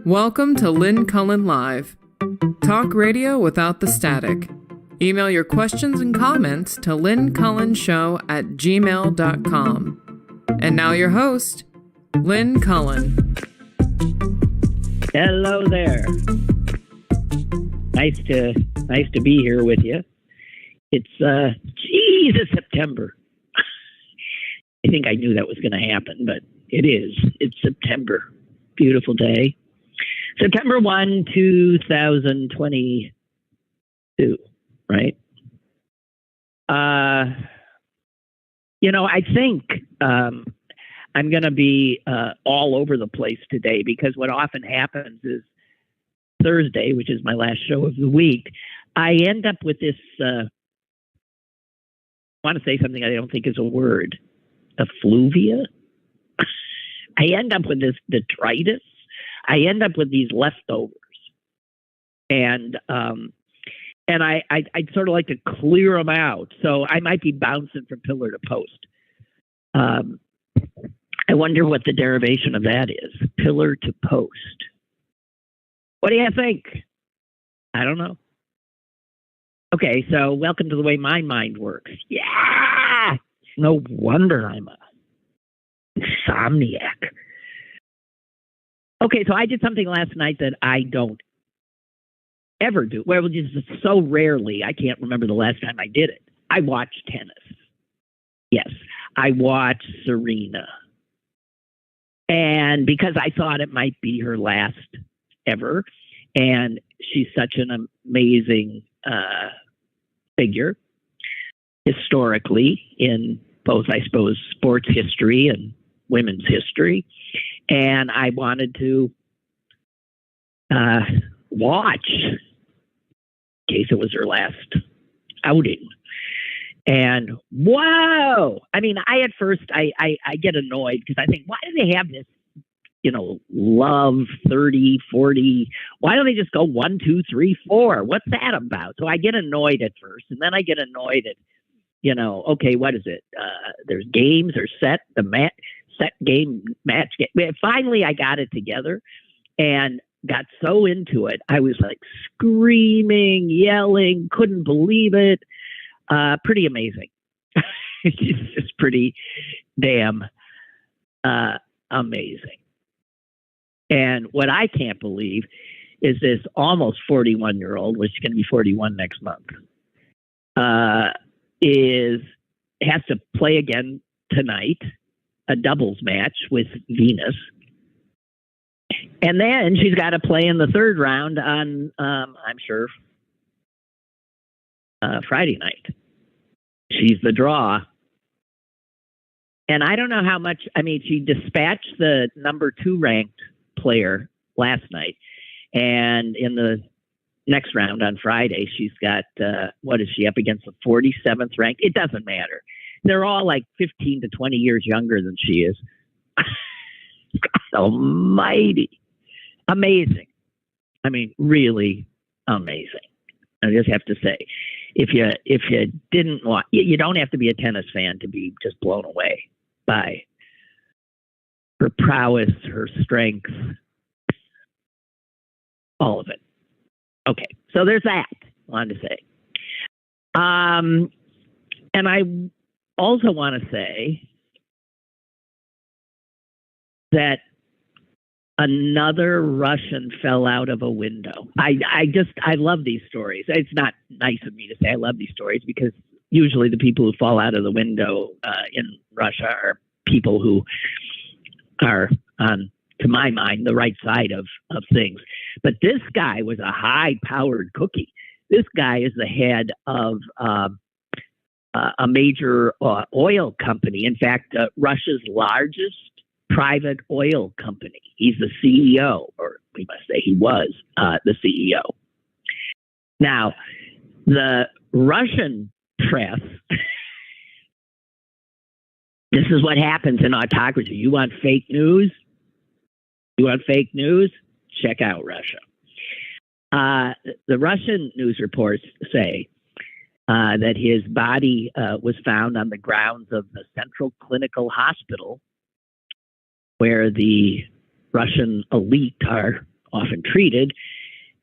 Welcome to Lynn Cullen Live. Talk radio without the static. Email your questions and comments to lynncullenshow@gmail.com. And now your host, Lynn Cullen. Hello there. Nice to be here with you. It's it's September. I think I knew that was going to happen, but it is. It's September. Beautiful day. September 1, 2022, right? I think I'm going to be all over the place today because what often happens is Thursday, which is my last show of the week, I end up with this, I want to say something I don't think is a word, effluvia. I end up with this detritus. I end up with these leftovers. And I'd sort of like to clear them out. So I might be bouncing from pillar to post. I wonder what the derivation of that is. Pillar to post. What do you think? I don't know. Okay, so welcome to the way my mind works. Yeah! No wonder I'm a insomniac. Okay, so I did something last night that I don't ever do. Well, just so rarely, I can't remember the last time I did it. I watched tennis. Yes, I watched Serena. And because I thought it might be her last ever, and she's such an amazing figure historically in both, I suppose, sports history and women's history. And I wanted to watch in case it was her last outing. And whoa! I mean, I get annoyed because I think, why do they have this, love 30, 40? Why don't they just go 1, 2, 3, 4? What's that about? So I get annoyed at first, and then I get annoyed at, okay, what is it? There's games or set game, match game. Finally, I got it together and got so into it. I was like screaming, yelling, couldn't believe it. Pretty amazing. It's just pretty damn amazing. And what I can't believe is this almost 41-year-old, which is going to be 41 next month, has to play again tonight, a doubles match with Venus. And then she's got to play in the third round on, I'm sure, Friday night. She's the draw. And I don't know how much, she dispatched the number 2 ranked player last night. And in the next round on Friday, she's got, what is she up against, the 47th ranked? It doesn't matter. They're all like 15 to 20 years younger than she is. Almighty. Amazing. Really amazing. I just have to say, if you didn't want, you don't have to be a tennis fan to be just blown away by her prowess, her strength, all of it. Okay, so there's that I wanted to say. And I also want to say that another Russian fell out of a window. I love these stories. It's not nice of me to say I love these stories because usually the people who fall out of the window in Russia are people who are on, to my mind, the right side of things. But this guy was a high-powered cookie. This guy is the head of a major oil company. In fact, Russia's largest private oil company. He's the CEO, or we must say he was the CEO. Now, the Russian press, this is what happens in autocracy. You want fake news? You want fake news? Check out Russia. The Russian news reports say that his body was found on the grounds of the Central Clinical Hospital, where the Russian elite are often treated.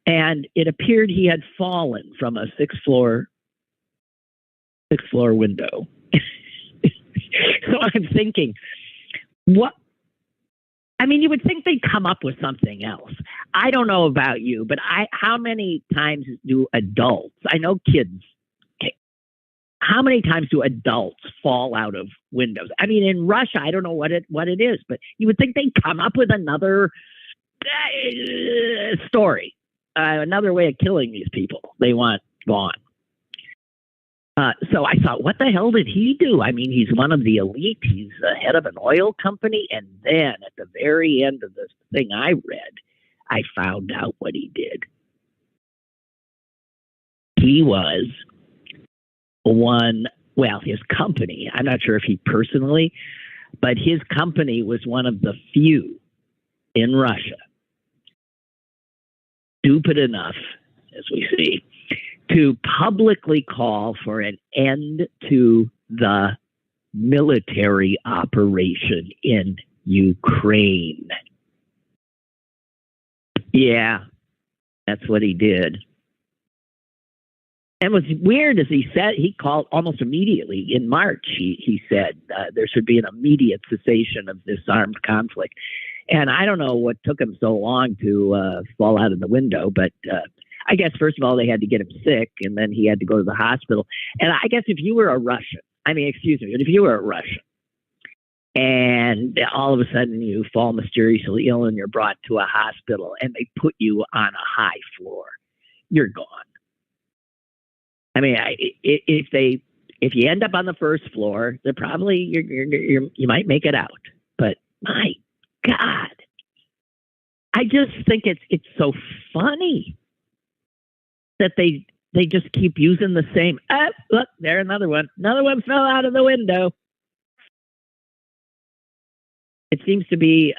And it appeared he had fallen from a sixth floor window. So I'm thinking, what? I mean, you would think they'd come up with something else. I don't know about you, but how many times do adults, I know kids, how many times do adults fall out of windows? I mean, in Russia, I don't know what it is, but you would think they'd come up with another story, another way of killing these people they want gone. So I thought, what the hell did he do? I mean, he's one of the elite. He's the head of an oil company. And then at the very end of the thing I read, I found out what he did. He was his company, I'm not sure if he personally, but his company was one of the few in Russia stupid enough, as we see, to publicly call for an end to the military operation in Ukraine. Yeah, that's what he did. And what's weird is he called almost immediately in March. He said there should be an immediate cessation of this armed conflict. And I don't know what took him so long to fall out of the window, but I guess, first of all, they had to get him sick, and then he had to go to the hospital. And I guess if you were a Russian, if you were a Russian, and all of a sudden you fall mysteriously ill and you're brought to a hospital and they put you on a high floor, you're gone. I mean, if you end up on the first floor, they're probably you might make it out. But my God, I just think it's so funny that they just keep using the same. Look, there, another one. Another one fell out of the window. It seems to be.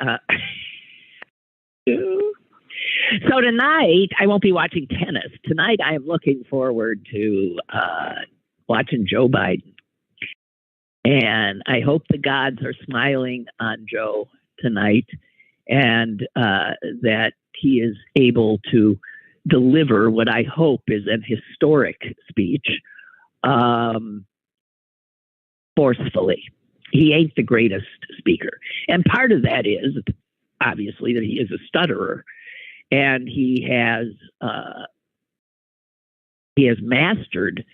So tonight, I won't be watching tennis. Tonight, I am looking forward to watching Joe Biden. And I hope the gods are smiling on Joe tonight and that he is able to deliver what I hope is an historic speech forcefully. He ain't the greatest speaker. And part of that is, obviously, that he is a stutterer. And he has mastered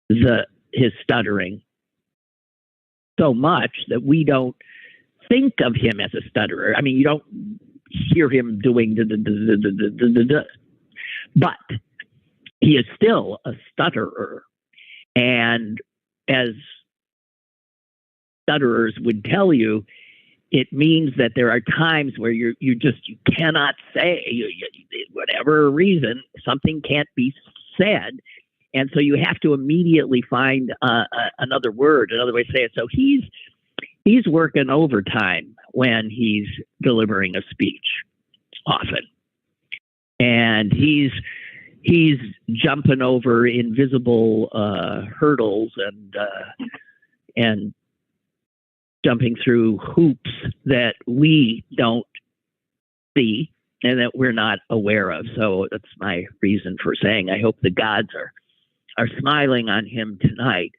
his stuttering so much that we don't think of him as a stutterer. I mean, you don't hear him doing but he is still a stutterer. And as stutterers would tell you, it means that there are times where you cannot say, whatever reason, something can't be said. And so you have to immediately find another word, another way to say it. So he's working overtime when he's delivering a speech often. And he's jumping over invisible hurdles and jumping through hoops that we don't see and that we're not aware of. So that's my reason for saying I hope the gods are smiling on him tonight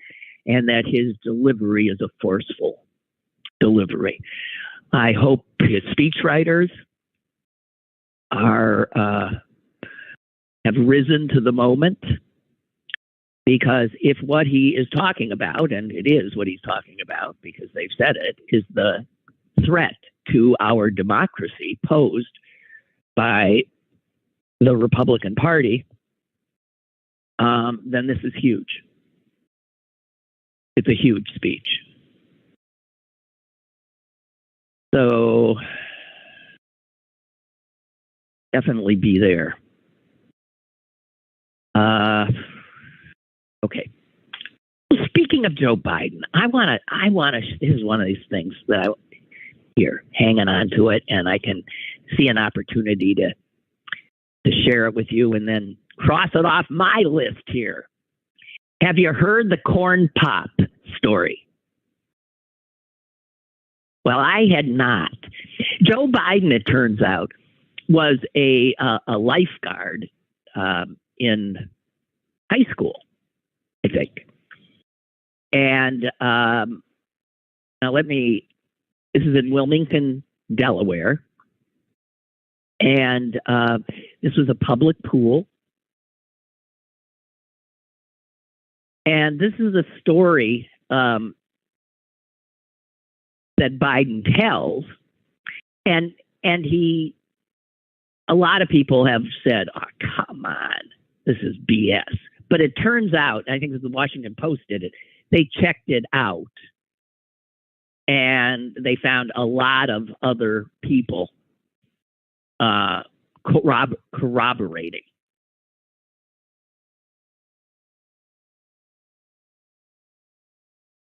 and that his delivery is a forceful delivery. I hope his speechwriters have risen to the moment, because if what he is talking about, and it is what he's talking about because they've said it, is the threat to our democracy posed by the Republican Party, then this is huge. It's a huge speech. So definitely be there. Okay. Speaking of Joe Biden, I want to. This is one of these things that hanging on to it, and I can see an opportunity to share it with you, and then cross it off my list here. Have you heard the corn pop story? Well, I had not. Joe Biden, it turns out, was a lifeguard in high school, I think. And now this is in Wilmington, Delaware. And this was a public pool. And this is a story that Biden tells. And a lot of people have said, oh, come on, this is BS. But it turns out, I think it was the Washington Post did it, they checked it out. And they found a lot of other people corroborating.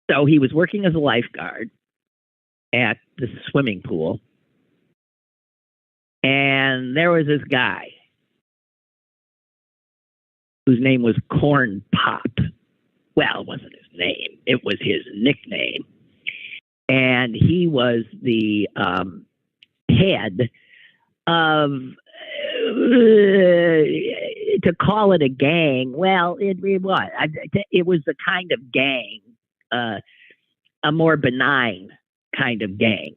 So he was working as a lifeguard at the swimming pool. And there was this guy whose name was Corn Pop. Well, it wasn't his name. It was his nickname. And he was the head of, to call it a gang, well, it was. It was a kind of gang, a more benign kind of gang.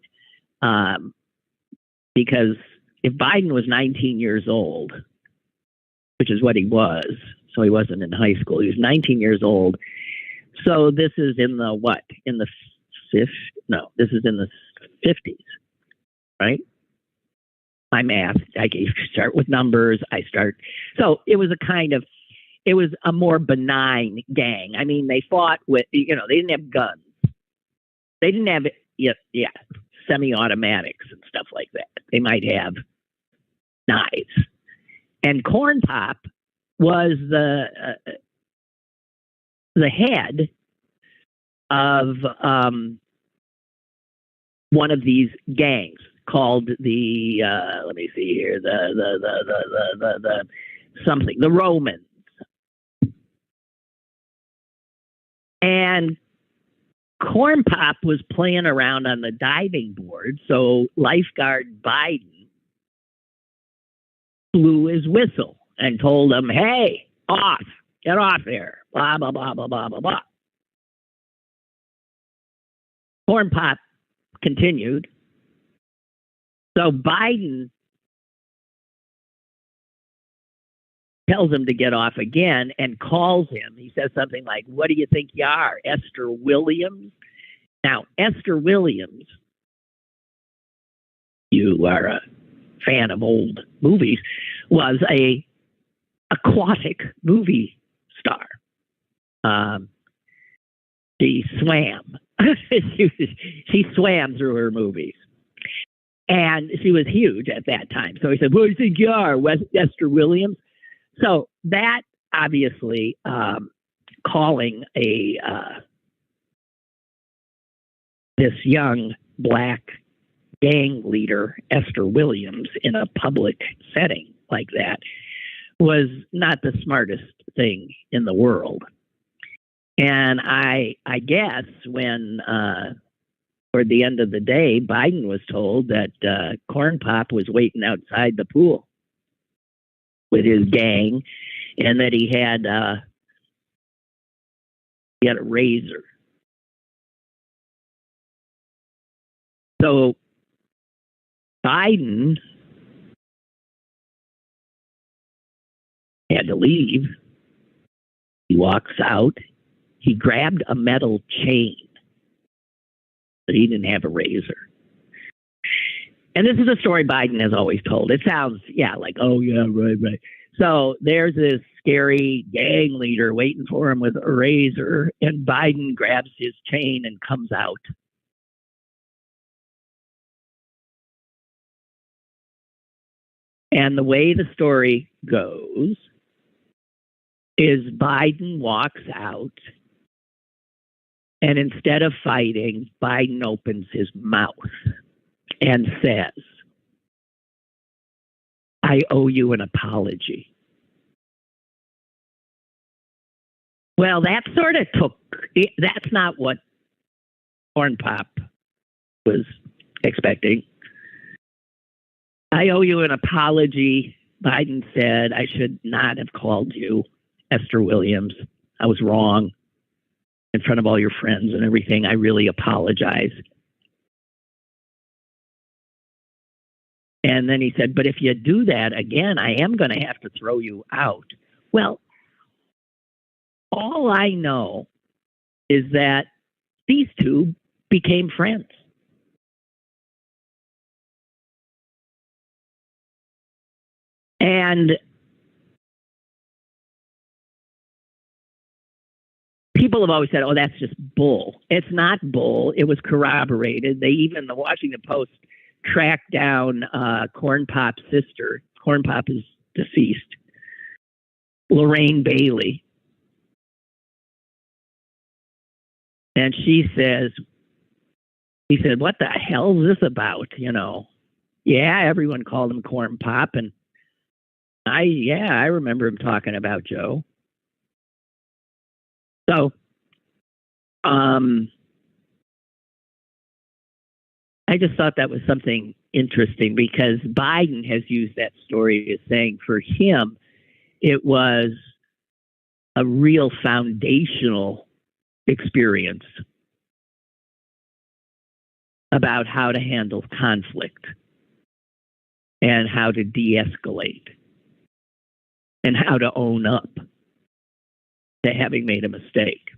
Because if Biden was 19 years old, which is what he was, so he wasn't in high school, he was 19 years old. So this is in the what? In the this is in the 50s, right? My math, I start with numbers. So it was it was a more benign gang. I mean, they fought with, they didn't have guns. They didn't have, semi-automatics and stuff like that. They might have knives. And Corn Pop was the head of one of these gangs called the let me see here, the Romans. And Corn Pop was playing around on the diving board, so lifeguard Biden blew his whistle and told him, hey, get off there, blah, blah, blah, blah, blah, blah, blah. Corn Pop continued. So Biden tells him to get off again and calls him. He says something like, what do you think you are, Esther Williams? Now, Esther Williams, you are a fan of old movies, was a aquatic movie star. She swam. She swam through her movies. And she was huge at that time. So he said, what do you think you are, Esther Williams? So that obviously calling this young black gang leader, Esther Williams, in a public setting like that was not the smartest thing in the world. And I guess when toward the end of the day, Biden was told that Corn Pop was waiting outside the pool with his gang, and that he had a razor. So Biden had to leave. He walks out. He grabbed a metal chain, but he didn't have a razor. And this is a story Biden has always told. It sounds, like, oh, yeah, right. So there's this scary gang leader waiting for him with a razor, and Biden grabs his chain and comes out. And the way the story goes is Biden walks out, and instead of fighting, Biden opens his mouth and says, I owe you an apology. Well, that sort of that's not what Corn Pop was expecting. I owe you an apology. Biden said, I should not have called you Esther Williams. I was wrong in front of all your friends and everything. I really apologize. And then he said, but if you do that again, I am going to have to throw you out. Well, all I know is that these two became friends. And people have always said, oh, that's just bull. It's not bull. It was corroborated. The Washington Post tracked down Corn Pop's sister. Corn Pop is deceased. Lorraine Bailey. And he said, what the hell is this about? Yeah, everyone called him Corn Pop. And I remember him talking about Joe. So, I just thought that was something interesting because Biden has used that story as saying for him, it was a real foundational experience about how to handle conflict and how to de-escalate and how to own up to having made a mistake.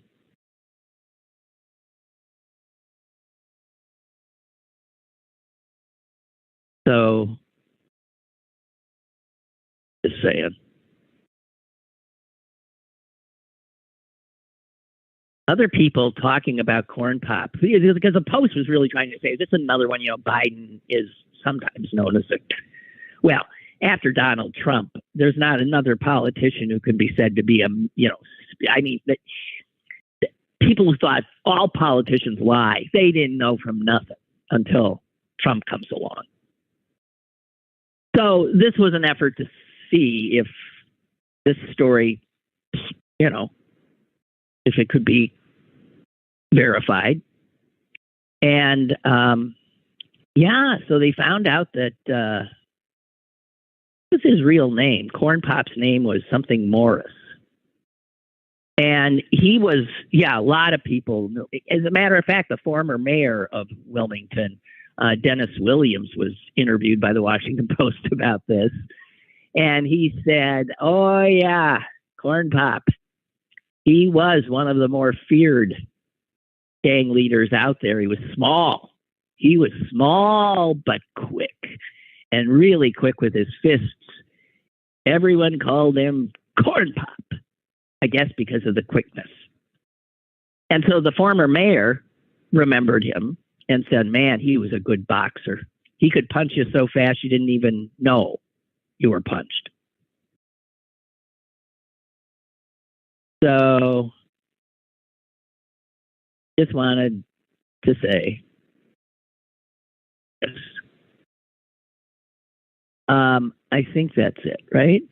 So, just saying. Other people talking about Corn Pop, because the Post was really trying to say, this is another one, Biden is sometimes known as well, after Donald Trump, there's not another politician who can be said to be people who thought all politicians lie, they didn't know from nothing until Trump comes along. So this was an effort to see if this story, if it could be verified. And, so they found out that what's his real name? Corn Pop's name was something Morris. And he was, a lot of people, as a matter of fact, the former mayor of Wilmington, Dennis Williams, was interviewed by the Washington Post about this. And he said, oh, yeah, Corn Pop. He was one of the more feared gang leaders out there. He was small. He was small, but quick, and really quick with his fists. Everyone called him Corn Pop, I guess because of the quickness. And so the former mayor remembered him and said, man, he was a good boxer. He could punch you so fast you didn't even know you were punched. So just wanted to say, yes. I think that's it, right?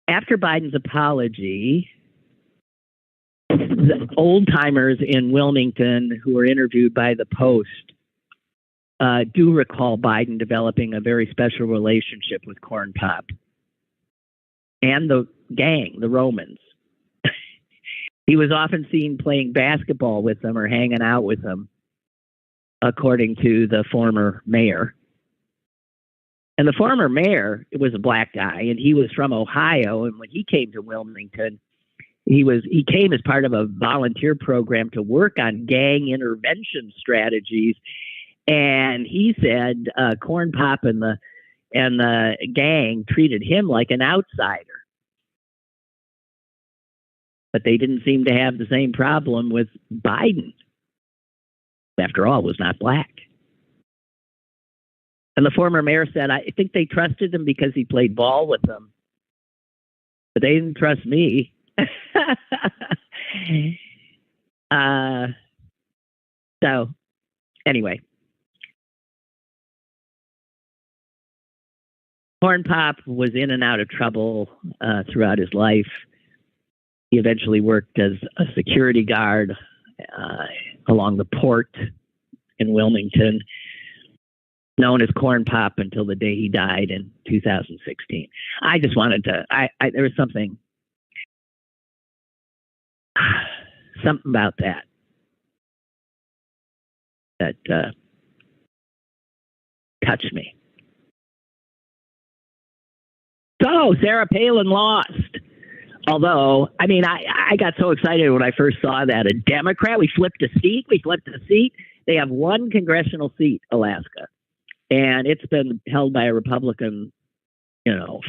After Biden's apology, the old timers in Wilmington who were interviewed by the Post do recall Biden developing a very special relationship with Corn Pop and the gang, the Romans. He was often seen playing basketball with them or hanging out with them, according to the former mayor. And the former mayor was a black guy, and he was from Ohio. And when he came to Wilmington, he came as part of a volunteer program to work on gang intervention strategies. And he said Corn Pop and the gang treated him like an outsider. But they didn't seem to have the same problem with Biden. After all, was not black. And the former mayor said, I think they trusted him because he played ball with them. But they didn't trust me. So, anyway. Corn Pop was in and out of trouble throughout his life. He eventually worked as a security guard along the port in Wilmington, known as Corn Pop until the day he died in 2016. I just wanted to, there was something about that touched me. So Sarah Palin lost. Although, I mean, I got so excited when I first saw that. A Democrat, we flipped a seat. They have one congressional seat, Alaska. And it's been held by a Republican,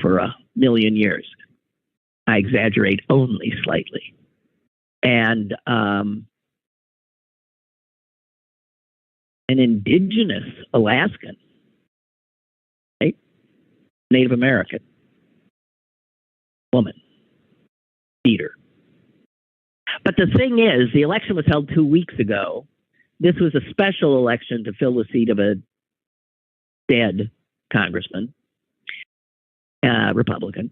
for 1,000,000 years. I exaggerate only slightly. And an indigenous Alaskan, right? Native American woman, leader. But the thing is, the election was held 2 weeks ago. This was a special election to fill the seat of a dead congressman, Republican.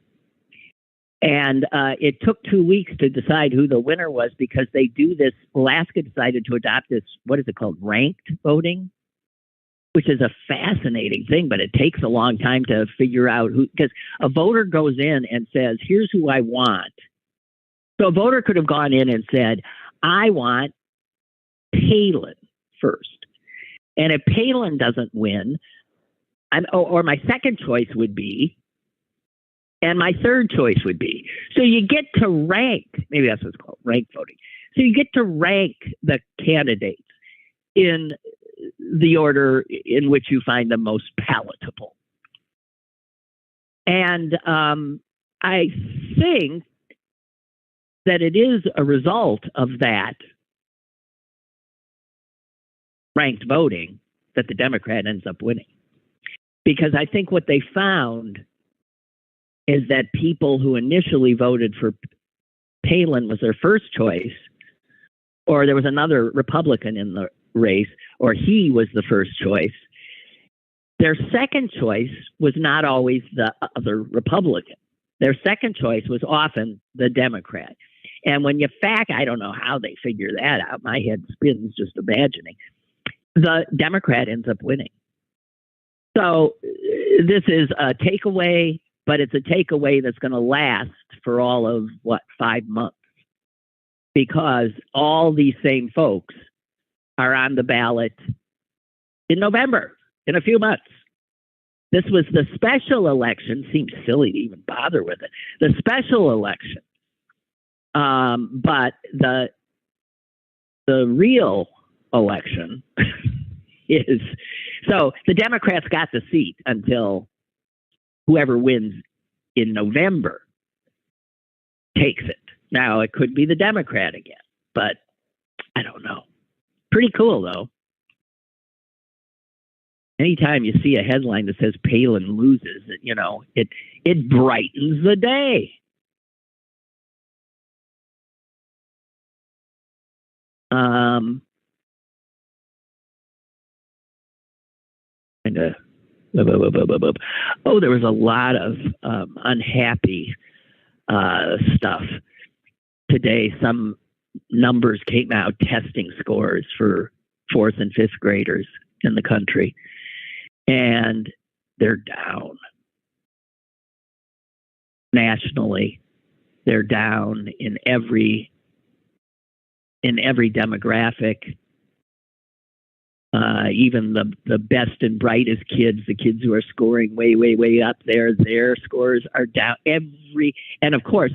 And it took 2 weeks to decide who the winner was because they do this. Alaska decided to adopt this, what is it called, ranked voting, which is a fascinating thing, but it takes a long time to figure out who, because a voter goes in and says, here's who I want. So a voter could have gone in and said, I want Palin first. And if Palin doesn't win, or my second choice would be, and my third choice would be. So you get to rank, maybe that's what's called, rank voting. So you get to rank the candidates in the order in which you find them most palatable. And I think that it is a result of that ranked voting that the Democrat ends up winning. Because I think what they found is that people who initially voted for Palin was their first choice, or there was another Republican in the race, or he was the first choice. Their second choice was not always the other Republican. Their second choice was often the Democrat. And when you I don't know how they figure that out. My head spins just imagining. The Democrat ends up winning. So this is a takeaway, but it's a takeaway that's going to last for all of, 5 months? Because all these same folks are on the ballot in November, in a few months. This was the special election. Seems silly to even bother with it. The special election. But the real election is, so the Democrats got the seat until whoever wins in November takes it. Now, it could be the Democrat again, but I don't know. Pretty cool, though. Anytime you see a headline that says Palin loses, it brightens the day. There was a lot of unhappy stuff today. Some numbers came out, testing scores for 4th and 5th graders in the country, and they're down. Nationally, they're down in every demographic. Even the best and brightest kids, the kids who are scoring way, way, way up there, their scores are down. And of course,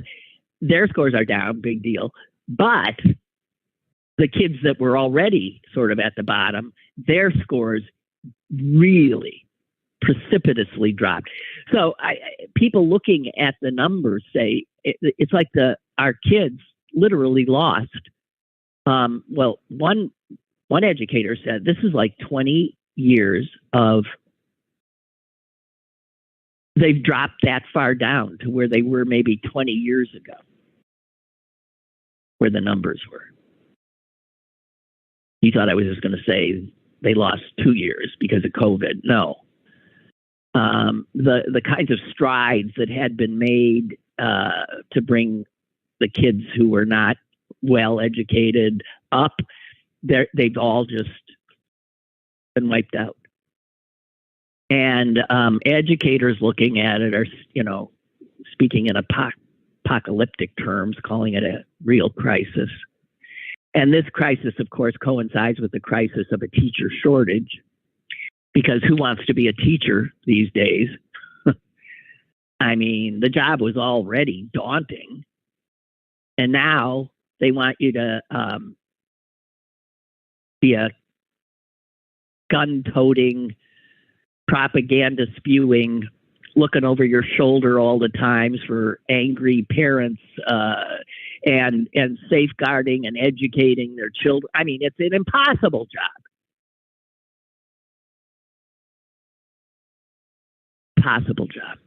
their scores are down, big deal. But the kids that were already sort of at the bottom, their scores really precipitously dropped. So people looking at the numbers say it's like our kids literally lost. One educator said this is like 20 years of, they've dropped that far down to where they were maybe 20 years ago, where the numbers were. You thought I was just going to say they lost 2 years because of COVID. No. The kinds of strides that had been made to bring the kids who were not well educated up, they've all just been wiped out. And educators looking at it are, speaking in apocalyptic terms, calling it a real crisis. And this crisis, of course, coincides with the crisis of a teacher shortage, because who wants to be a teacher these days? I mean, the job was already daunting, and now they want you to be a gun-toting, propaganda-spewing, looking over your shoulder all the times for angry parents, and safeguarding and educating their children. I mean, it's an impossible job. Possible job.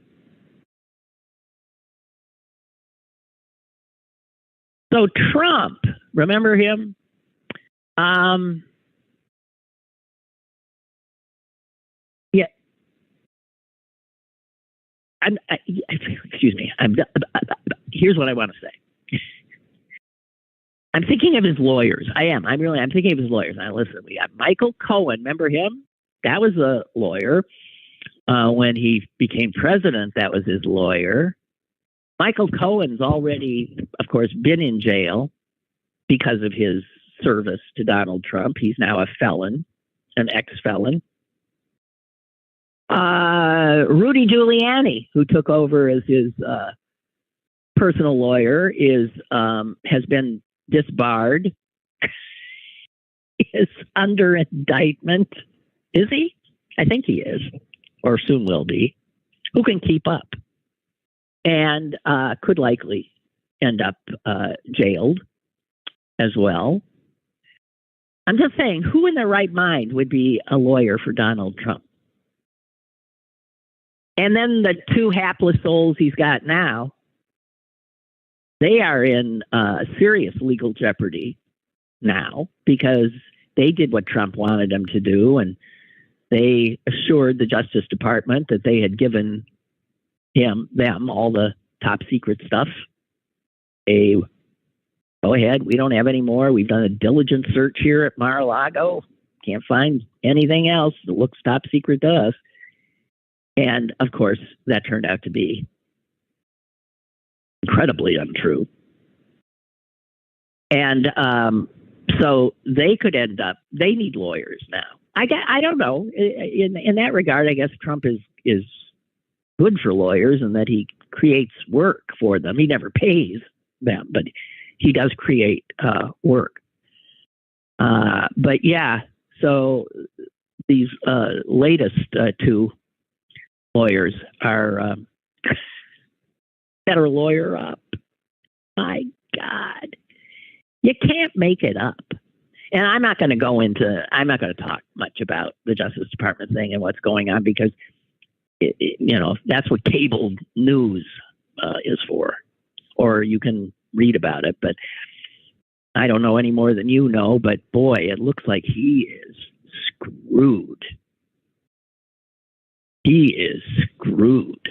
So Trump, remember him? Yeah. Excuse me. Here's what I want to say. I'm thinking of his lawyers. I'm thinking of his lawyers. Now, listen, we got Michael Cohen. Remember him? That was a lawyer. When he became president, that was his lawyer. Michael Cohen's already, of course, been in jail because of his service to Donald Trump. He's now a felon, an ex-felon. Rudy Giuliani, who took over as his personal lawyer, has been disbarred. Is under indictment. Is he? I think he is, or soon will be. Who can keep up? And could likely end up jailed as well. I'm just saying, who in their right mind would be a lawyer for Donald Trump? And then the two hapless souls he's got now, they are in serious legal jeopardy now, because they did what Trump wanted them to do, and they assured the Justice Department that they had given them all the top secret stuff. Go ahead, we don't have any more. We've done a diligent search here at Mar-a-Lago. Can't find anything else that looks top secret to us. And of course, that turned out to be incredibly untrue. And so they could end up, they need lawyers now. I don't know. In that regard, I guess Trump is good for lawyers, and that he creates work for them. He never pays them, but he does create work. But yeah, so these latest two lawyers are better lawyer up. My God, you can't make it up. And I'm not going to talk much about the Justice Department thing and what's going on, because that's what cable news is for, or you can read about it. But I don't know any more than you know. But boy, it looks like he is screwed. He is screwed.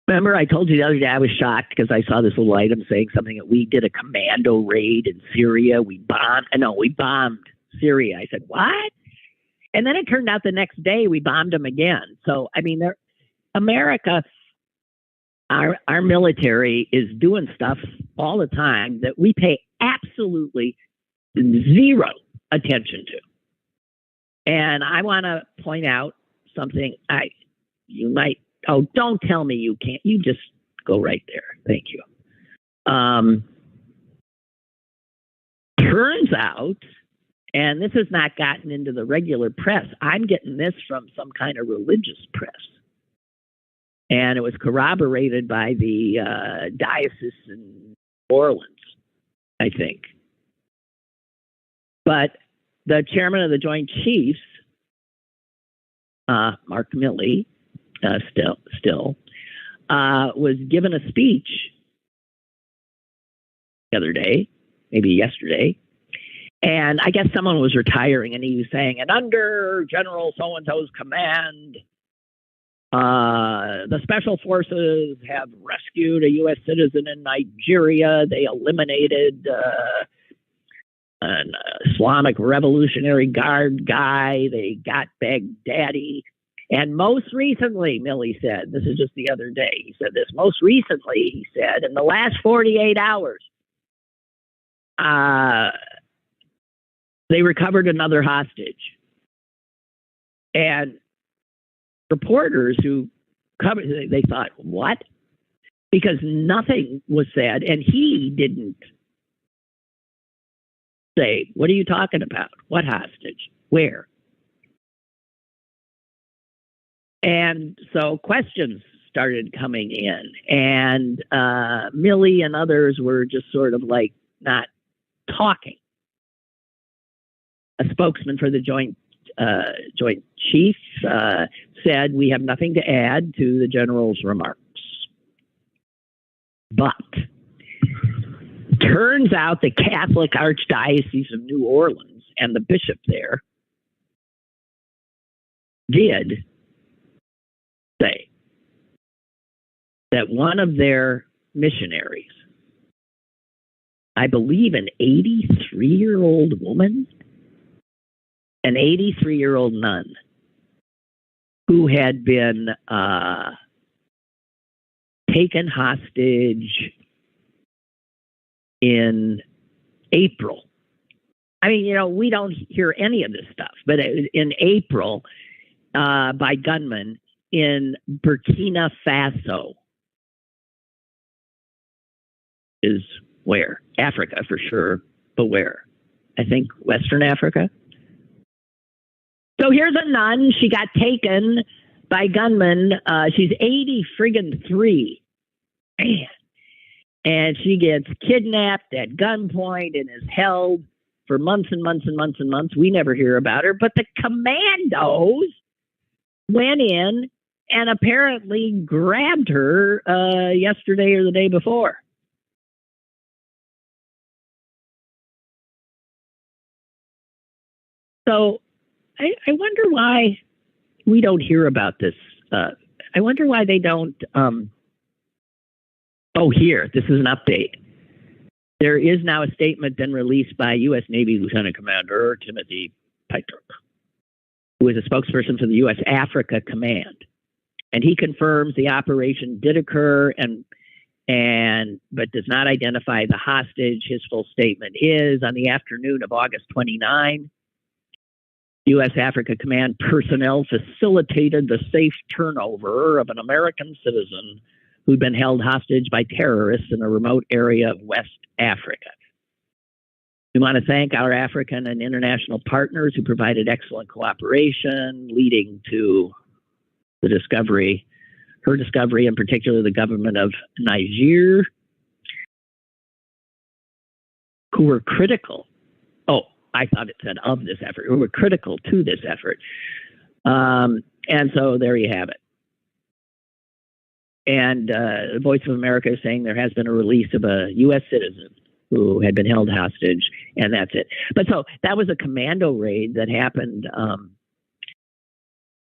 Remember, I told you the other day I was shocked because I saw this little item saying something that we did a commando raid in Syria. We bombed Syria. I said, what? And then it turned out the next day we bombed them again. So, I mean, America, our military is doing stuff all the time that we pay absolutely zero attention to. And I want to point out something Oh, don't tell me you can't. You just go right there. Thank you. Turns out, and this has not gotten into the regular press, I'm getting this from some kind of religious press. And it was corroborated by the diocese in New Orleans, I think. But the chairman of the Joint Chiefs, Mark Milley, still was given a speech the other day, maybe yesterday, and I guess someone was retiring, and he was saying, and under General so-and-so's command, The special forces have rescued a U.S. citizen in Nigeria. They eliminated an Islamic Revolutionary Guard guy. They got Baghdadi. And most recently, Milley said, this is just the other day, he said this, most recently, he said, in the last 48 hours, they recovered another hostage. And reporters who covered, they thought, what? Because nothing was said, and he didn't say, what are you talking about? What hostage? Where? And so questions started coming in, and Milley and others were just sort of like not talking. A spokesman for the Joint Chiefs said, we have nothing to add to the general's remarks. But turns out the Catholic Archdiocese of New Orleans and the bishop there did say that one of their missionaries, I believe an 83-year-old woman, an 83-year-old nun who had been taken hostage in April. I mean, you know, we don't hear any of this stuff, but in April, by gunmen in Burkina Faso, is where? Africa for sure, but where? I think Western Africa. So here's a nun. She got taken by gunmen. She's 83. Man. And she gets kidnapped at gunpoint and is held for months and months and months and months. We never hear about her. But the commandos went in and apparently grabbed her yesterday or the day before. So I wonder why we don't hear about this. I wonder why they don't. Here, this is an update. There is now a statement been released by U.S. Navy Lieutenant Commander Timothy Piker, who is a spokesperson for the U.S. Africa Command. And he confirms the operation did occur but does not identify the hostage. His full statement is, on the afternoon of August 29, U.S. Africa Command personnel facilitated the safe turnover of an American citizen who'd been held hostage by terrorists in a remote area of West Africa. We want to thank our African and international partners who provided excellent cooperation, leading to her discovery, in particular the government of Niger, who were critical. I thought it said of this effort, who were critical to this effort. And so there you have it. And the Voice of America is saying there has been a release of a U.S. citizen who had been held hostage, and that's it. But so that was a commando raid that happened.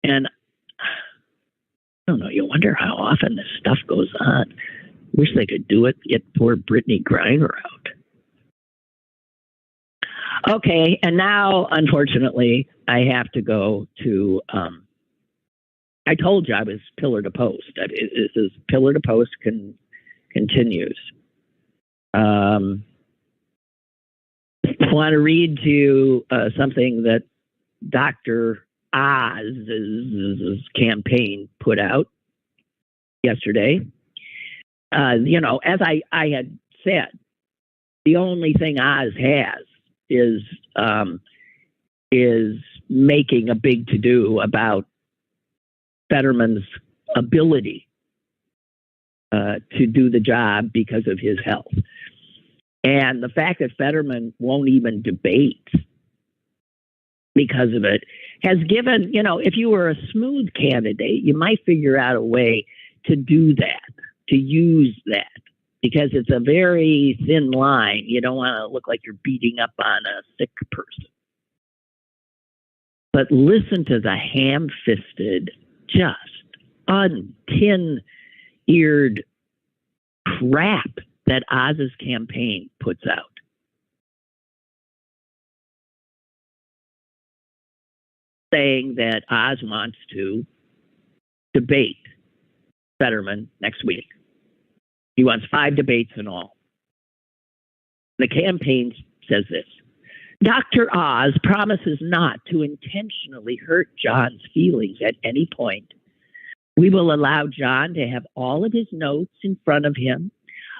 And I don't know, you wonder how often this stuff goes on. Wish they could do it, get poor Brittany Griner out. Okay, and now, unfortunately, I have to go to, I told you I was pillar to post. This is pillar to post continues. I want to read to you something that Dr. Oz's campaign put out yesterday. You know, as I had said, the only thing Oz has is making a big to-do about Fetterman's ability to do the job because of his health. And the fact that Fetterman won't even debate because of it has given, you know, if you were a smooth candidate, you might figure out a way to do that, to use that, because it's a very thin line. You don't want to look like you're beating up on a sick person. But listen to the ham-fisted, just tin-eared crap that Oz's campaign puts out. Saying that Oz wants to debate Fetterman next week. He wants 5 debates in all. The campaign says this: Dr. Oz promises not to intentionally hurt John's feelings at any point. We will allow John to have all of his notes in front of him,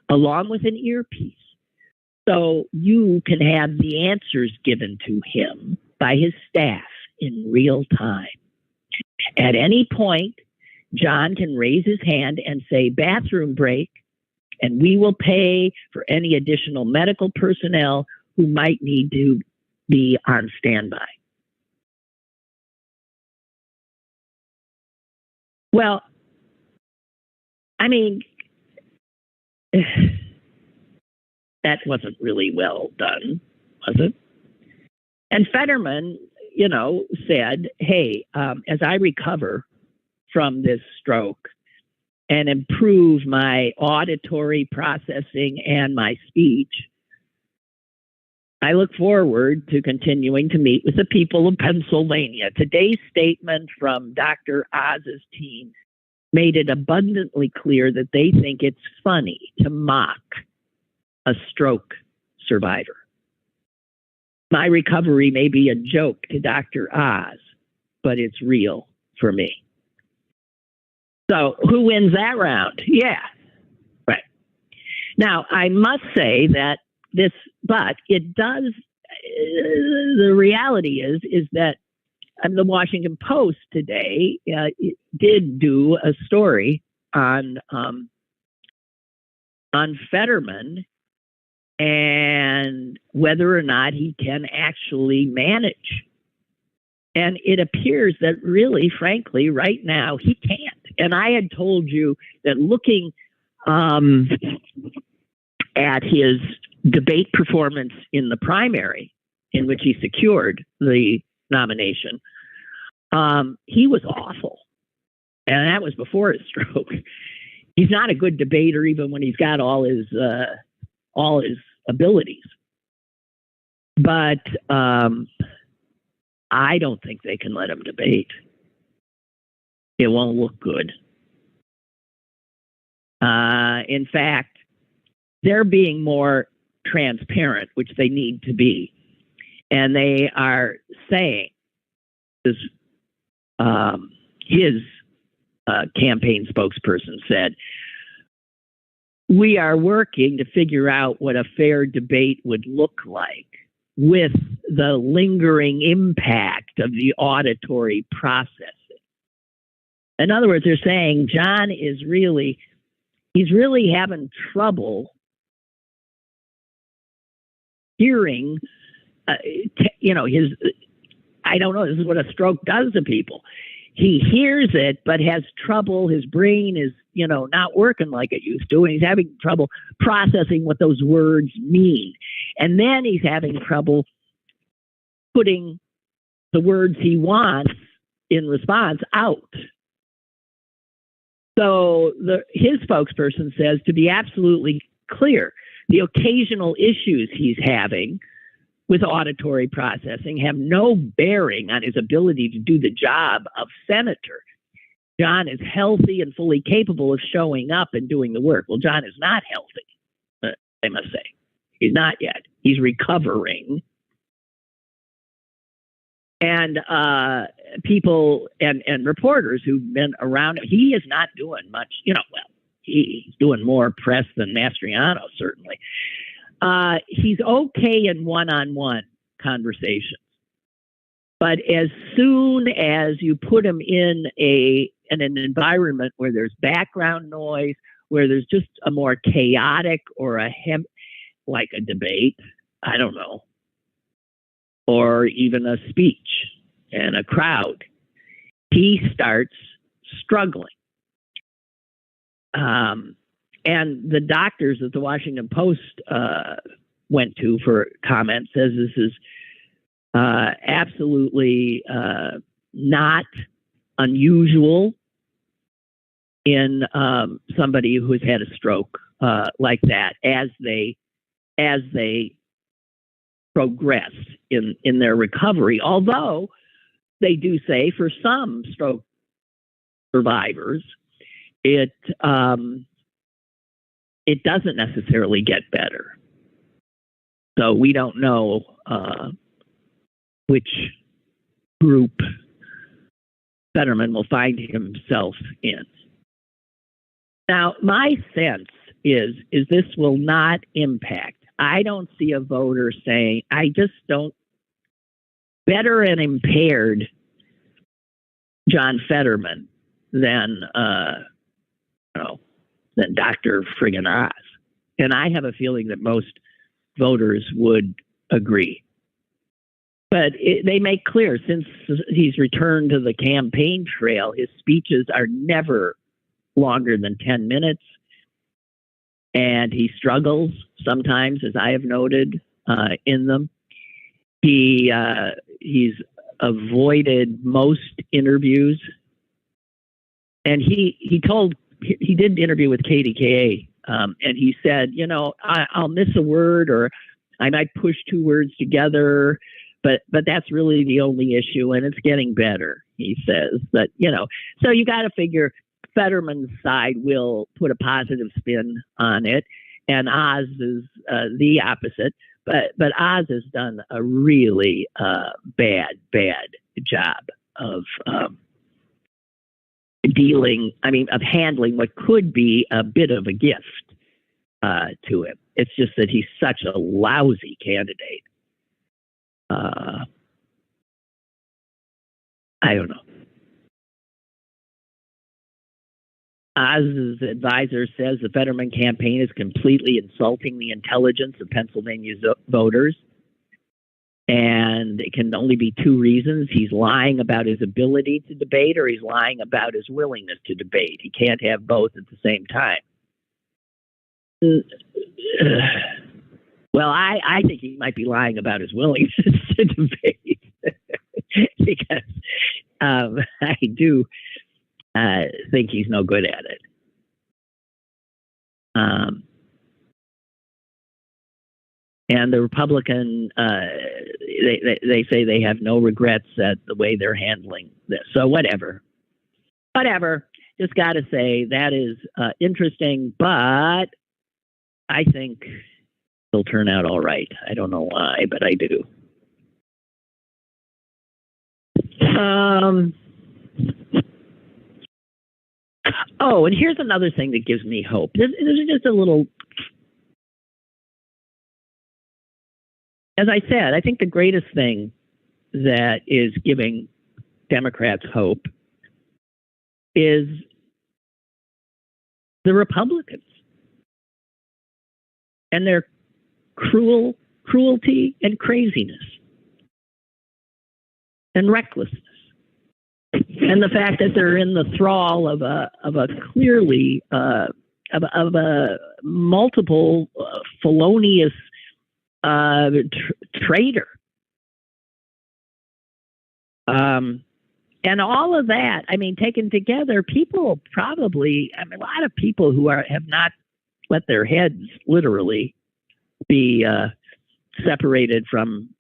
along with an earpiece, so you can have the answers given to him by his staff in real time. At any point, John can raise his hand and say, bathroom break, and we will pay for any additional medical personnel who might need to be on standby. Well, I mean, that wasn't really well done, was it? And Fetterman, said, hey, as I recover from this stroke and improve my auditory processing and my speech, I look forward to continuing to meet with the people of Pennsylvania. Today's statement from Dr. Oz's team made it abundantly clear that they think it's funny to mock a stroke survivor. My recovery may be a joke to Dr. Oz, but it's real for me. So who wins that round? Yeah, right. Now, I must say that but it does, the reality is that the Washington Post today did do a story on Fetterman and whether or not he can actually manage. And it appears that really, frankly, right now, he can't. And I had told you that looking at his debate performance in the primary, in which he secured the nomination, he was awful. And that was before his stroke. He's not a good debater even when he's got all his abilities. But I don't think they can let him debate. It won't look good. In fact, they're being more transparent, which they need to be. And they are saying, his campaign spokesperson said, we are working to figure out what a fair debate would look like with the lingering impact of the auditory processing. In other words, they're saying John is he's really having trouble hearing, I don't know, this is what a stroke does to people. He hears it, but has trouble. His brain is, not working like it used to, and he's having trouble processing what those words mean. And then he's having trouble putting the words he wants in response out. So his spokesperson says, to be absolutely clear, the occasional issues he's having with auditory processing have no bearing on his ability to do the job of senator. John is healthy and fully capable of showing up and doing the work. Well, John is not healthy, I must say. He's not yet. He's recovering. And people and reporters who've been around him, he is not doing much, he's doing more press than Mastriano, certainly. He's okay in one-on-one conversations. But as soon as you put him in an environment where there's background noise, where there's just a more chaotic or like a debate, I don't know, or even a speech and a crowd, he starts struggling. And the doctors that the Washington Post went to for comment says this is absolutely not unusual in somebody who has had a stroke like that as they progress in their recovery. Although they do say for some stroke survivors, it doesn't necessarily get better. So we don't know which group Fetterman will find himself in. Now, my sense is this will not impact. I don't see a voter saying, I just don't, better and impaired John Fetterman than Dr. friggin' Oz. And I have a feeling that most voters would agree. But they make clear, since he's returned to the campaign trail, his speeches are never longer than 10 minutes. And he struggles sometimes, as I have noted, in them. He's avoided most interviews. And he did an interview with KDKA, and he said, I'll miss a word, or I might push two words together, but that's really the only issue, and it's getting better, he says. But, so you got to figure Fetterman's side will put a positive spin on it, and Oz is the opposite. But Oz has done a really bad job of handling what could be a bit of a gift to him. It's just that he's such a lousy candidate. I don't know. Oz's advisor says the Fetterman campaign is completely insulting the intelligence of Pennsylvania's voters. And it can only be two reasons. He's lying about his ability to debate, or he's lying about his willingness to debate. He can't have both at the same time. Well, I think he might be lying about his willingness to debate because I do think he's no good at it. And the Republican, they say they have no regrets at the way they're handling this. So whatever. Just got to say that is interesting, but I think it'll turn out all right. I don't know why, but I do. Oh, and here's another thing that gives me hope. This is just a little. As I said, I think the greatest thing that is giving Democrats hope is the Republicans and their cruelty and craziness and recklessness, and the fact that they're in the thrall of a clearly of a multiple felonious traitor. And all of that, taken together, people probably, a lot of people who have not let their heads literally be separated from,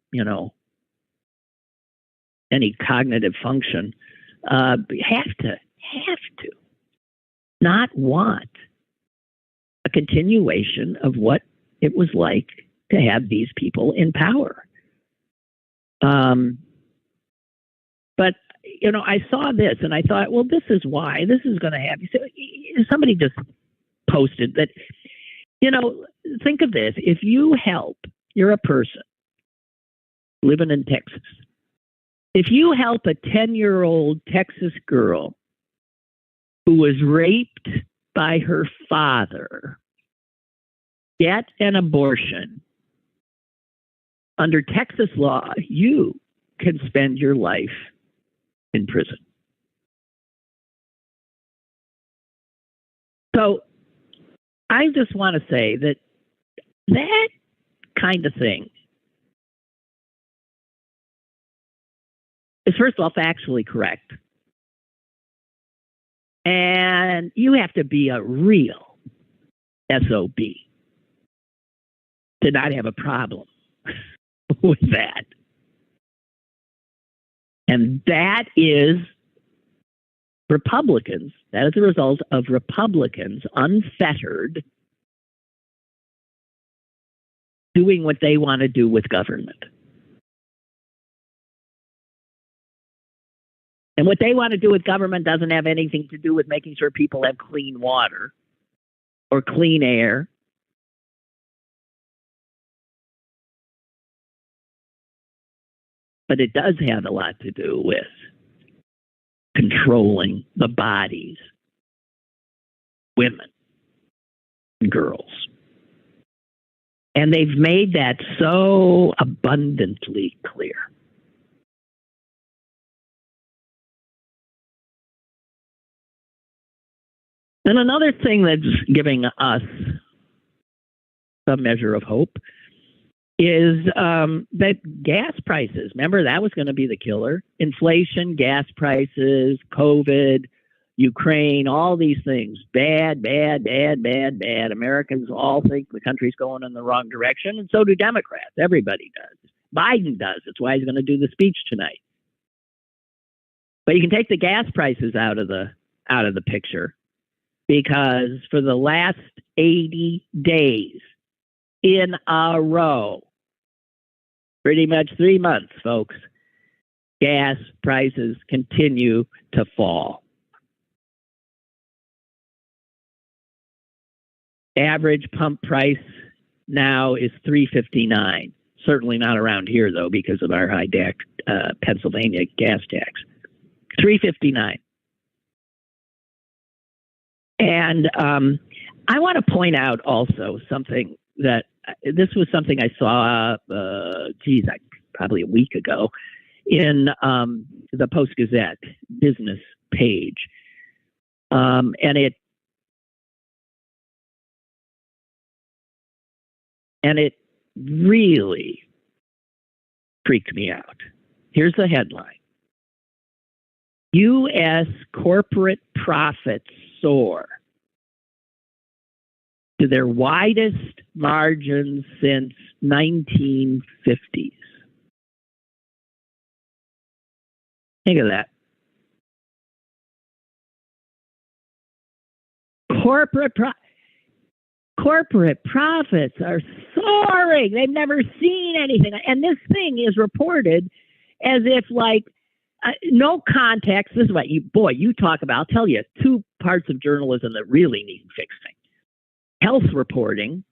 any cognitive function, have to not want a continuation of what it was like to have these people in power. But, I saw this and I thought, well, this is why this is going to happen. So, somebody just posted that, think of this. If you're a person living in Texas. If you help a 10-year-old Texas girl who was raped by her father get an abortion, under Texas law, you can spend your life in prison. So I just want to say that kind of thing is, first of all, factually correct. And you have to be a real SOB to not have a problem with that. And that is Republicans. That is a result of Republicans unfettered doing what they want to do with government. And what they want to do with government doesn't have anything to do with making sure people have clean water or clean air. But it does have a lot to do with controlling the bodies, women, and girls. And they've made that so abundantly clear. And another thing that's giving us some measure of hope is that gas prices. Remember, that was going to be the killer. Inflation, gas prices, COVID, Ukraine, all these things. Bad, bad, bad, bad, bad. Americans all think the country's going in the wrong direction, and so do Democrats. Everybody does. Biden does. That's why he's going to do the speech tonight. But you can take the gas prices out of the picture, because for the last 80 days in a row, pretty much 3 months, folks, gas prices continue to fall. Average pump price now is $3.59. Certainly not around here, though, because of our high Pennsylvania gas tax. $3.59. And I want to point out also something that this was something I saw, probably a week ago in the Post-Gazette business page. And it really freaked me out. Here's the headline. U.S. corporate profits soar to their widest margins since 1950s. Think of that. Corporate profits are soaring. They've never seen anything. And this thing is reported as if, like, no context. This is what you talk about. I'll tell you two parts of journalism that really need fixing: health reporting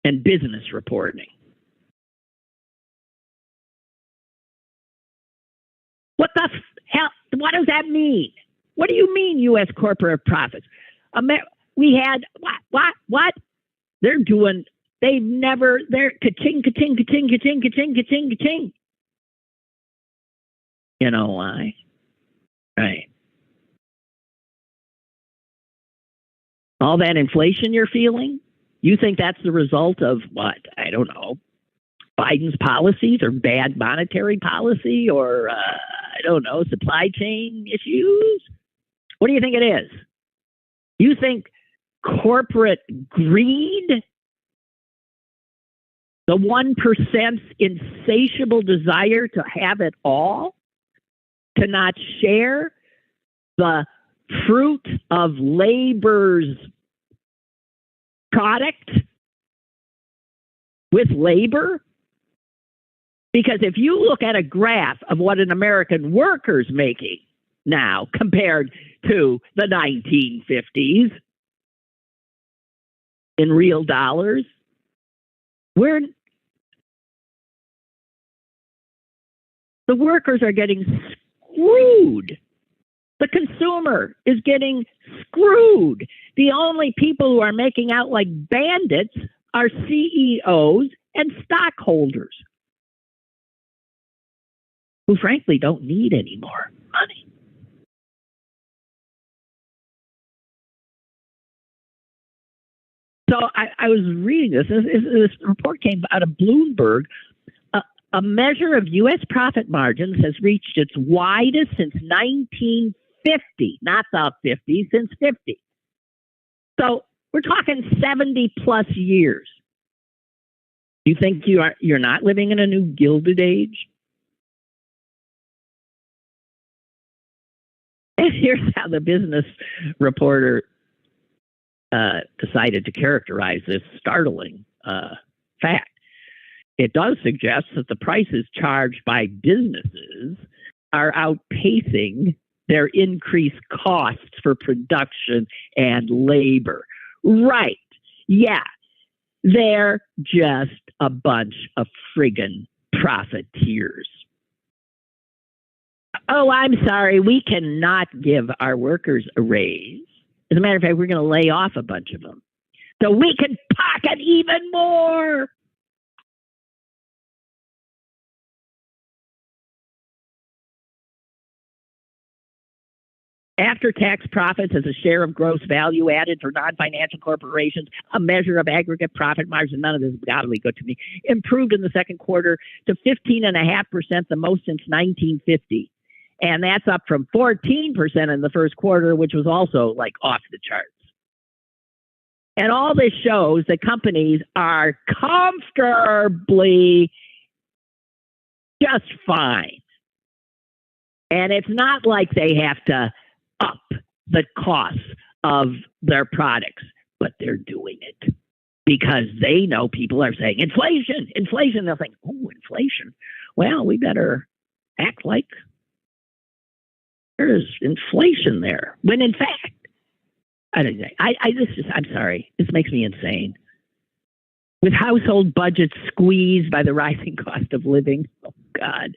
and business reporting. What the hell? What does that mean? What do you mean, U.S. corporate profits? We had what? They're ka-ching, ka-ching, ka-ching, ka-ching, ka-ching, ka-ching, ka-ching. You know why? Right. All that inflation you're feeling, you think that's the result of what? I don't know. Biden's policies or bad monetary policy or, I don't know, supply chain issues? What do you think it is? You think corporate greed, the 1%'s insatiable desire to have it all, to not share the fruit of labor's product with labor? Because if you look at a graph of what an American worker's making now compared to the 1950s in real dollars, the workers are getting screwed. The consumer is getting screwed. The only people who are making out like bandits are CEOs and stockholders, who frankly don't need any more money. So I was reading this. This report came out of Bloomberg. A measure of U.S. profit margins has reached its widest since 1950. 50, not the 50, since 50. So we're talking 70 plus years. You think you're not living in a new Gilded Age? And here's how the Business Reporter decided to characterize this startling fact. It does suggest that the prices charged by businesses are outpacing their increased costs for production and labor. Right. Yeah. They're just a bunch of friggin' profiteers. Oh, I'm sorry. We cannot give our workers a raise. As a matter of fact, we're going to lay off a bunch of them so we can pocket even more. After-tax profits as a share of gross value added for non-financial corporations, a measure of aggregate profit margin, none of this is godly good to me, improved in the second quarter to 15.5%, the most since 1950. And that's up from 14% in the first quarter, which was also like off the charts. And all this shows that companies are comfortably just fine. And it's not like they have to up the costs of their products, but they're doing it because they know people are saying inflation, inflation. They'll think, oh, inflation. Well, we better act like there's inflation there. When in fact, I'm sorry, this makes me insane. With household budgets squeezed by the rising cost of living, oh God.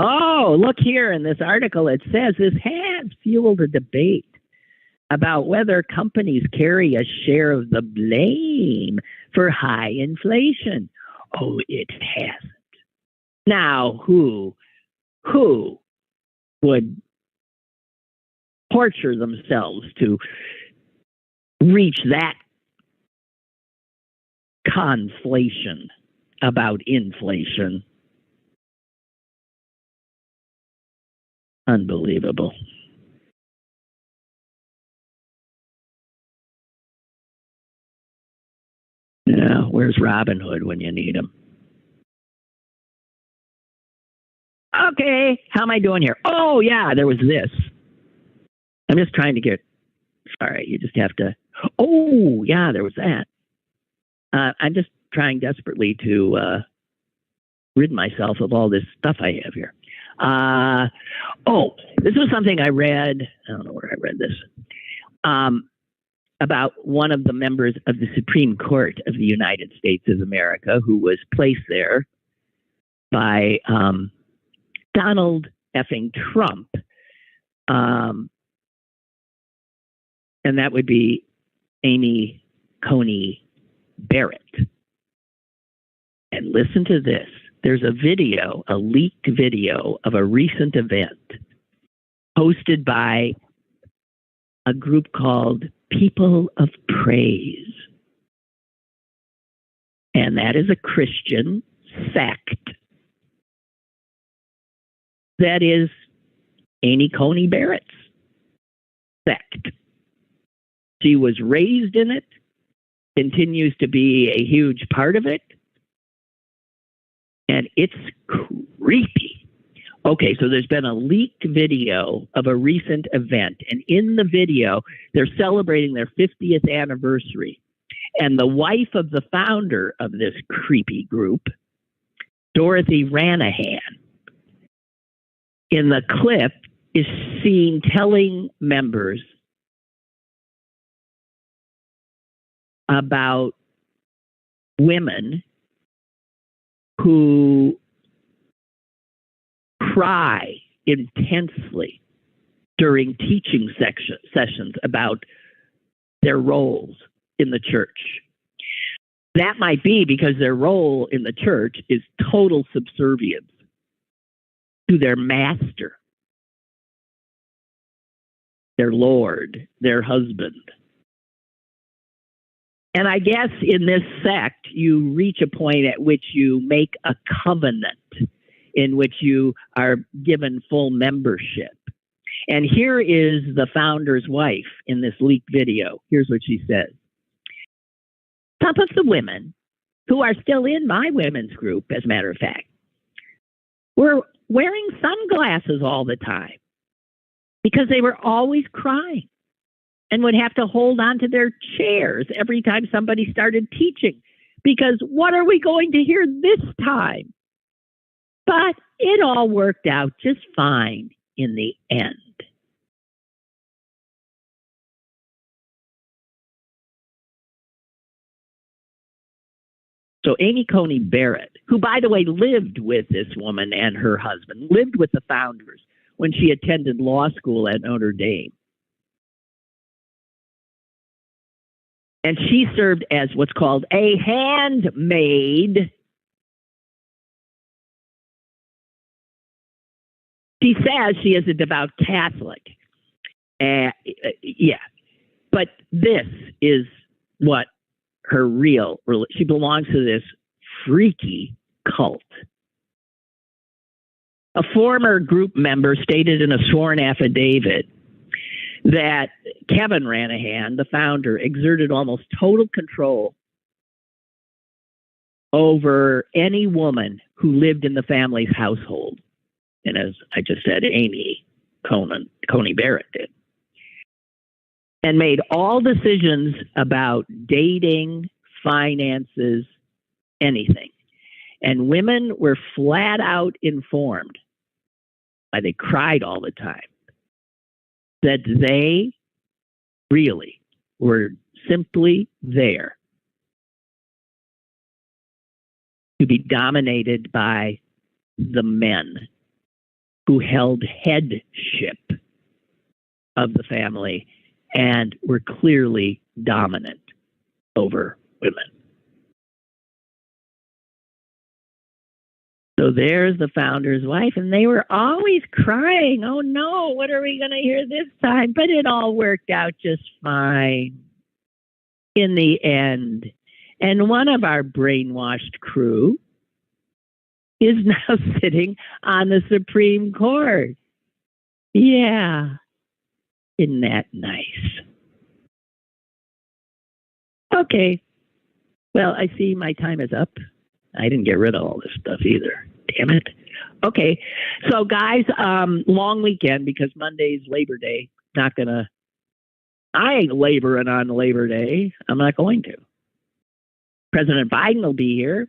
Oh, look here in this article. It says this has fueled a debate about whether companies carry a share of the blame for high inflation. Oh, it hasn't. Now, who would torture themselves to reach that conflation about inflation? Unbelievable. Yeah, where's Robin Hood when you need him? Okay, how am I doing here? Oh, yeah, there was this. I'm just trying to get... Sorry, you just have to... Oh, yeah, there was that. I'm just trying desperately to rid myself of all this stuff I have here. This was something I read. I don't know where I read this. About one of the members of the Supreme Court of the United States of America who was placed there by Donald effing Trump. And that would be Amy Coney Barrett. And listen to this. There's a video, a leaked video of a recent event hosted by a group called People of Praise. And that is a Christian sect that is Amy Coney Barrett's sect. She was raised in it, continues to be a huge part of it, and it's creepy. Okay, so there's been a leaked video of a recent event, and in the video, they're celebrating their 50th anniversary. And the wife of the founder of this creepy group, Dorothy Ranahan, in the clip is seen telling members about women who cry intensely during teaching sessions about their roles in the church. That might be because their role in the church is total subservience to their master, their Lord, their husband. And I guess in this sect, you reach a point at which you make a covenant in which you are given full membership. And here is the founder's wife in this leaked video. Here's what she says. Some of the women who are still in my women's group, as a matter of fact, were wearing sunglasses all the time because they were always crying and would have to hold on to their chairs every time somebody started teaching, because what are we going to hear this time? But it all worked out just fine in the end. So Amy Coney Barrett, who, by the way, lived with this woman and her husband, lived with the founders when she attended law school at Notre Dame. And she served as what's called a handmaid. She says she is a devout Catholic. Yeah. But this is what her real, she belongs to this freaky cult. A former group member stated in a sworn affidavit that Kevin Ranahan, the founder, exerted almost total control over any woman who lived in the family's household. And as I just said, Amy Coney Barrett did. And made all decisions about dating, finances, anything. And women were flat out informed, they cried all the time, that they really were simply there to be dominated by the men who held headship of the family and were clearly dominant over women. So there's the founder's wife, and they were always crying, oh no, what are we going to hear this time? But it all worked out just fine in the end. And one of our brainwashed crew is now sitting on the Supreme Court. Yeah. Isn't that nice? Okay. Well, I see my time is up. I didn't get rid of all this stuff either. Damn it. Okay. So, guys, long weekend because Monday's Labor Day. I ain't laboring on Labor Day. I'm not going to. President Biden will be here.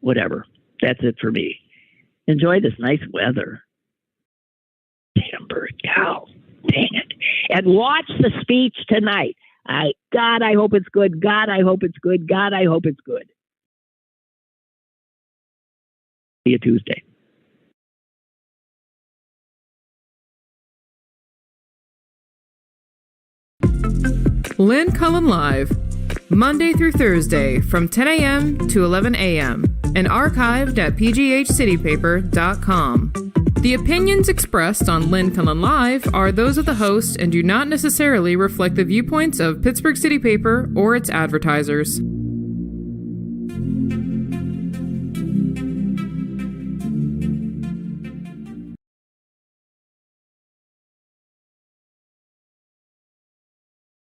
Whatever. That's it for me. Enjoy this nice weather. Damn bird cow. Dang it. And watch the speech tonight. God, I hope it's good. God, I hope it's good. God, I hope it's good. See you Tuesday. Lynn Cullen Live, Monday through Thursday from 10 a.m. to 11 a.m. and archived at pghcitypaper.com. The opinions expressed on Lynn Cullen Live are those of the host and do not necessarily reflect the viewpoints of Pittsburgh City Paper or its advertisers.